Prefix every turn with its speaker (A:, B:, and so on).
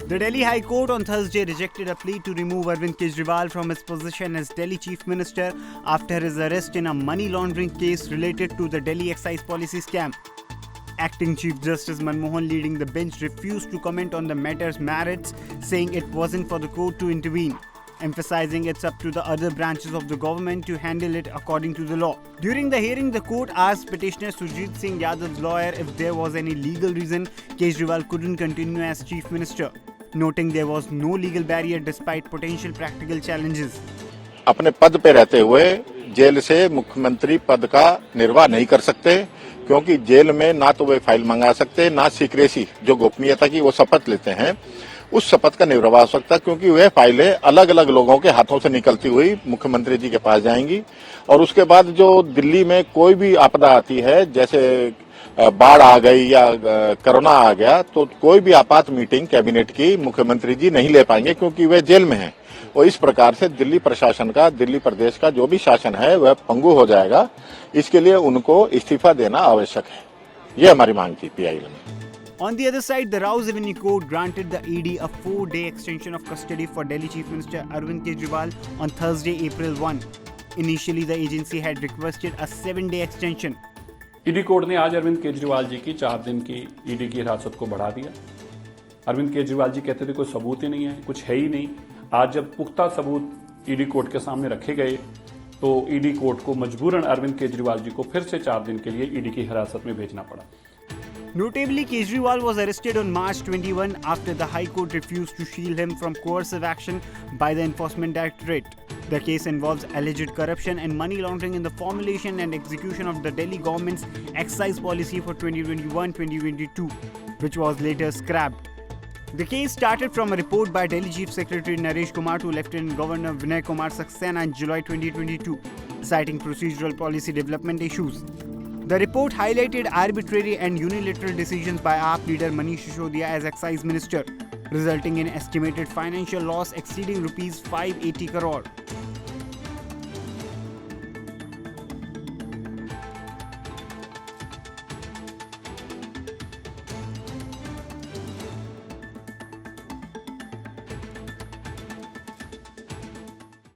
A: The Delhi High Court on Thursday rejected a plea to remove Arvind Kejriwal from his position as Delhi Chief Minister after his arrest in a money laundering case related to the Delhi excise policy scam. Acting Chief Justice Manmohan, leading the bench, refused to comment on the matter's merits, saying it wasn't for the court to intervene, emphasizing it's up to the other branches of the government to handle it according to the law. During the hearing, the court asked petitioner Surjit Singh Yadav's lawyer if there was any legal reason Kejriwal couldn't continue as Chief Minister, noting there was no legal barrier despite potential practical challenges.
B: अपने पद पे रहते हुए jail से मुख्यमंत्री पद का निर्वाह नहीं कर सकते, क्योंकि जेल में ना तो वे फाइल मंगा सकते, ना सीक्रेसी जो गोपनीयता की वो शपथ लेते हैं उस शपथ का निर्वाह हो सकता, क्योंकि वह फाइलें अलग अलग लोगों के हाथों से निकलती हुई मुख्यमंत्री जी के पास जाएंगी। और उसके बाद जो दिल्ली में कोई भी आपदा आती है, जैसे बाढ़ आ गई या कोरोना आ गया, तो कोई भी आपात मीटिंग कैबिनेट की मुख्यमंत्री जी नहीं ले पाएंगे, क्योंकि वे जेल में हैं। और इस प्रकार से दिल्ली प्रशासन का, दिल्ली प्रदेश का जो भी शासन है वह पंगु हो जाएगा। इसके लिए उनको इस्तीफा देना आवश्यक है, ये हमारी मांग थी पीआईएल में।
A: On the other side, the Rouse Avenue Court granted the ED a 4-day extension of custody for Delhi Chief Minister Arvind Kejriwal on Thursday, April 1. Initially, the agency had requested a 7-day extension.
C: ED court ने आज अरविंद केजरीवाल जी की 4 दिन की ED की हिरासत को बढ़ा दिया। अरविंद केजरीवाल जी कहते थे कोई सबूत ही नहीं है, कुछ है ही नहीं। आज जब पुख्ता सबूत ईडी कोर्ट के सामने रखे गए तो ईडी कोर्ट को मजबूरन अरविंद केजरीवाल जी को फिर से 4 दिन के लिए ईडी की हिरासत में भेजना पड़ा।
A: Notably, Kejriwal was arrested on March 21 after the High Court refused to shield him from coercive action by the Enforcement Directorate. The case involves alleged corruption and money laundering in the formulation and execution of the Delhi government's excise policy for 2021-2022, which was later scrapped. The case started from a report by Delhi Chief Secretary Naresh Kumar to Lieutenant Governor Vinay Kumar Saxena in July 2022, citing procedural policy development issues. The report highlighted arbitrary and unilateral decisions by AAP leader Manish Sisodiya as excise minister, resulting in estimated financial loss exceeding Rs 580 crore.